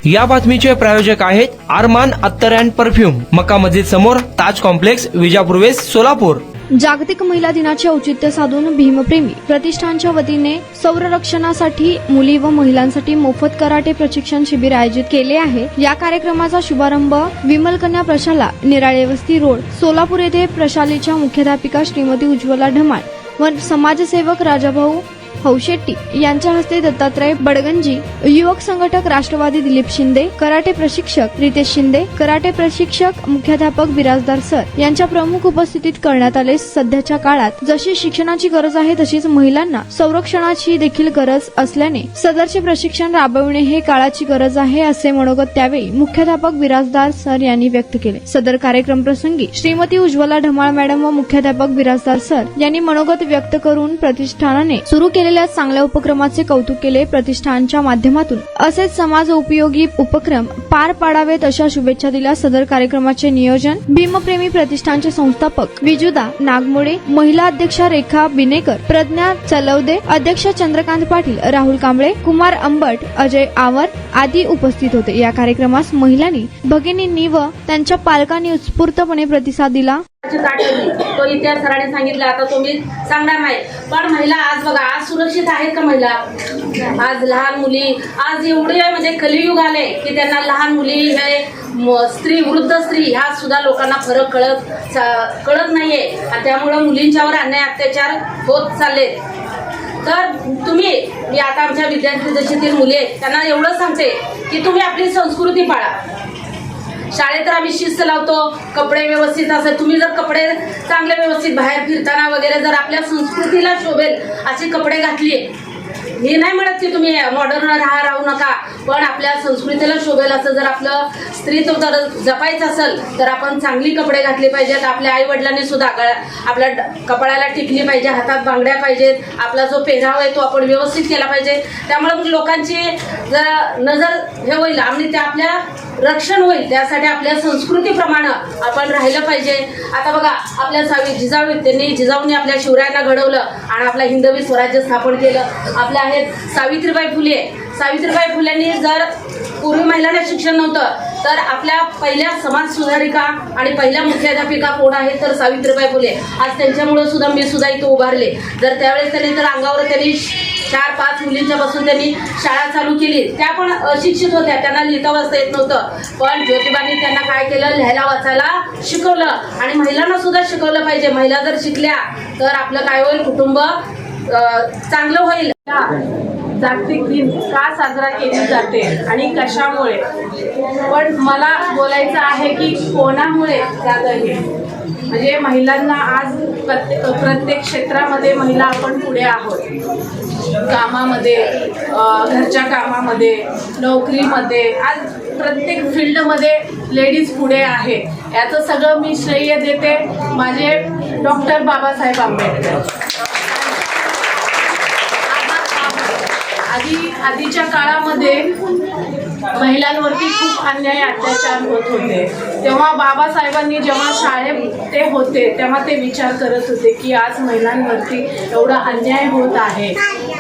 या बातमीचे प्रायोजक आहेत अरमान अत्तर अँड परफ्यूम, मक्का मस्जिद समोर, ताज कॉम्प्लेक्स, विजापूर वेस्ट, सोलापूर। जागतिक महिला दिनाचे औचित्य साधून भीमप्रेमी प्रतिष्ठानच्या वतीने संरक्षणासाठी मुली व महिलांसाठी मोफत कराटे प्रशिक्षण शिबिर आयोजित केले आहे। या कार्यक्रमाचा शुभारंभ विमलकन्या प्रशाला, निराळे वस्ती रोड, सोलापूर येथे प्रशालेच्या मुख्याध्यापिका श्रीमती उज्ज्वला ढमाळ व समाजसेवक राजाभाऊ हौशेट्टी यांच्या हस्ते दत्तात्रय बडगंजी, युवक संघटक राष्ट्रवादी दिलीप शिंदे, कराटे प्रशिक्षक रितेश शिंदे, कराटे प्रशिक्षक मुख्याध्यापक बिराजदार सर यांच्या प्रमुख उपस्थितीत करण्यात आले। सध्याच्या काळात जशी शिक्षणाची गरज आहे तशीच महिलांना संरक्षणाची देखील गरज असल्याने सदरचे प्रशिक्षण राबविणे हे काळाची गरज आहे, असे मनोगत त्यावेळी मुख्याध्यापक बिराजदार सर यांनी व्यक्त केले। सदर कार्यक्रम प्रसंगी श्रीमती उज्ज्वला ढमाळ मॅडम व मुख्याध्यापक बिराजदार सर यांनी मनोगत व्यक्त करून प्रतिष्ठानाने सुरू केलेल्या चांगल्या उपक्रमाचे कौतुक केले। प्रतिष्ठानच्या माध्यमातून असेच समाज उपयोगी उपक्रम पार पाडावेत अशा शुभेच्छा दिल्या। सदर कार्यक्रमाचे नियोजन भीमप्रेमी प्रतिष्ठानचे संस्थापक विजुदा नागमोडे, महिला अध्यक्षा रेखा बिनेकर, प्रज्ञा चलवदे, अध्यक्ष चंद्रकांत पाटील, राहुल कांबळे, कुमार अंबट, अजय आवर आदी उपस्थित होते। या कार्यक्रमास महिलांनी, भगिनींनी व त्यांच्या पालकांनी उत्स्फूर्तपणे प्रतिसाद दिला। तो इतिहास सरांनी सांगितलं, आता तुम्ही सांगणार नाही, पण महिला आज बघा, आज सुरक्षित आहेत का महिला? आज लहान मुली, आज एवढे म्हणजे कलियुग आले की त्यांना लहान मुली, हे स्त्री, वृद्ध स्त्री ह्या सुद्धा लोकांना फरक कळत नाहीये, आणि त्यामुळे मुलींच्यावर अन्याय अत्याचार होत चालले। तर तुम्ही, मी आता आमच्या विद्यार्थी दशेतील मुली आहेत त्यांना एवढं सांगते की तुम्ही आपली संस्कृती पाळा। शाळेत तर आम्ही शिस्त लावतो, कपडे व्यवस्थित असेल, तुम्ही जर कपडे चांगले व्यवस्थित बाहेर फिरताना वगैरे जर आपल्या संस्कृतीला शोभेल असे कपडे घातले, मी नाही म्हणत की तुम्ही मॉडर्न राहू नका, पण आपल्या संस्कृतीला शोभेल असं जर आपलं स्त्रीत्व जर जपायचं असेल तर आपण चांगली कपडे घातले पाहिजेत। आपल्या आई वडिलांनी सुद्धा आपल्या कपाळाला टिकली पाहिजे, हातात बांगड्या पाहिजेत, आपला जो पेहराव आहे तो आपण व्यवस्थित केला पाहिजे। त्यामुळे लोकांची जर नजर हे होईल आणि ते आपल्या रक्षण होईल, त्यासाठी आपल्या संस्कृतीप्रमाणे आपण राहिलं पाहिजे। आता बघा, आपल्या जिजाऊंनी आपल्या शिवरायांना घडवलं आणि आपला हिंदवी स्वराज्य स्थापन केलं। आपल्या आहेत सावित्रीबाई फुलेंनी जर पूर्वी महिलांना शिक्षण नव्हतं तर आपल्या पहिल्या समाज सुधारिका आणि पहिल्या मुख्याध्यापिका कोण आहेत तर सावित्रीबाई फुले। आज त्यांच्यामुळे सुद्धा मी सुद्धा इथं उभारले। जर त्यावेळेस त्यांनी तर अंगावर त्यांनी 4-5 मुलींच्या पासून त्यांनी शाळा चालू केली, त्या पण अशिक्षित होत्या, त्यांना लिहिता वाचता येत नव्हतं, पण ज्योतिबांनी त्यांना काय केलं, लिहायला वाचायला शिकवलं आणि महिलांना सुद्धा शिकवलं पाहिजे। महिला जर शिकल्या तर आपलं काय होईल, कुटुंब चांगलं होईल। जागतिक दिन का साजरा केली जाते आणि कशामुळे, पण मला बोलायचं आहे की कोणामुळे झालं हे, म्हणजे महिलांना आज प्रत्येक क्षेत्रामध्ये महिला आपण पुढे आहोत। कामामध्ये, घरच्या कामामध्ये, नोकरीमध्ये, आज प्रत्येक फील्डमध्ये लेडीज पुढे आहे। याचं सगळं मी श्रेय देते माझे डॉक्टर बाबासाहेब आंबेडकर। आधीच्या काळामध्ये महिलांवरती खूप अन्याय अत्याचार होत होते, तेव्हा बाबासाहेबांनी जेव्हा शाळेत ते होते तेव्हा ते विचार करत होते की आज महिलांवरती एवढा अन्याय होत आहे।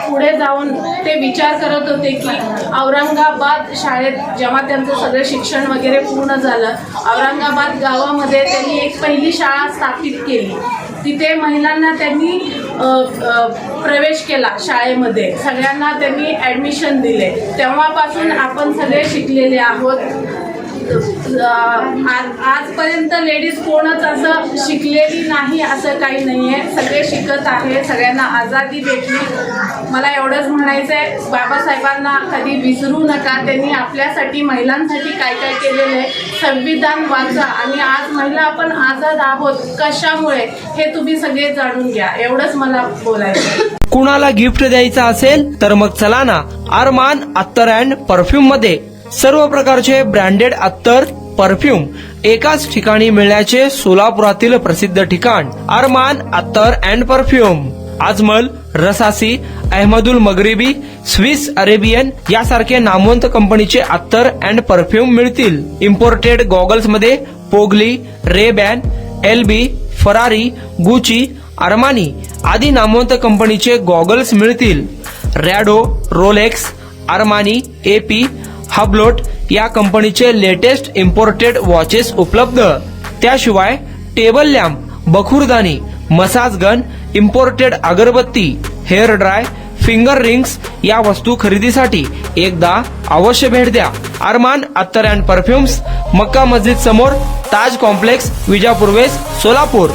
पुढे जाऊन ते विचार करत होते की औरंगाबाद शाळेत जेव्हा त्यांचं सगळं शिक्षण वगैरे पूर्ण झालं, औरंगाबाद गावामध्ये त्यांनी एक पहिली शाळा स्थापित केली। तिथे महिलांना त्यांनी प्रवेश केला शाळेमध्ये, सगळ्यांना त्यांनी ॲडमिशन दिले। तेव्हापासून आपण सगळे शिकलेले आहोत। आजपर्यंत लेडीज कोणच असं शिकलेली नाही असं काही नाही आहे, सगळे शिकत आहे, सगळ्यांना आझादी भेटली। मला एवढंच म्हणायचं आहे, बाबासाहेबांना कधी विसरू नका, त्यांनी आपल्यासाठी महिलांसाठी काय काय केलेलं आहे। संविधान वाचा आणि आज महिला आपण आझाद आहोत, कशामुळे हे तुम्ही सगळे जाणून घ्या, एवढंच मला बोलायचं। कुणाला गिफ्ट द्यायचं असेल तर मग चला ना अरमान अत्तर अँड परफ्यूम मध्ये। सर्व प्रकारचे ब्रँडेड अत्तर, परफ्यूम एकाच ठिकाणी मिळण्याचे सोलापुरातील प्रसिद्ध ठिकाण अरमान अत्तर अँड परफ्यूम। आजमल, रसासी, अहमदुल मगरिबी, स्विस अरेबियन यासारखे नामवंत कंपनीचे अत्तर अँड परफ्यूम मिळतील। इम्पोर्टेड गॉगल्स मध्ये पोगली, Ray-Ban, LB, Ferrari, Gucci, Armani आदी नामवंत कंपनीचे गॉगल्स मिळतील। Rado, Rolex, Armani, AP, Hublot या कंपनीचे लेटेस्ट इम्पोर्टेड वॉचेस उपलब्ध. त्याशिवाय टेबल लॅम्प, बखुरदानी, मसाज गन, इम्पोर्टेड अगरबत्ती, हेअर ड्राय, फिंगर रिंग्स या वस्तू खरेदीसाठी एकदा अवश्य भेट द्या. अरमान अत्तर अँड परफ्युम्स, मक्का मस्जिद समोर, ताज कॉम्प्लेक्स, विजापूर वेस्ट, सोलापूर.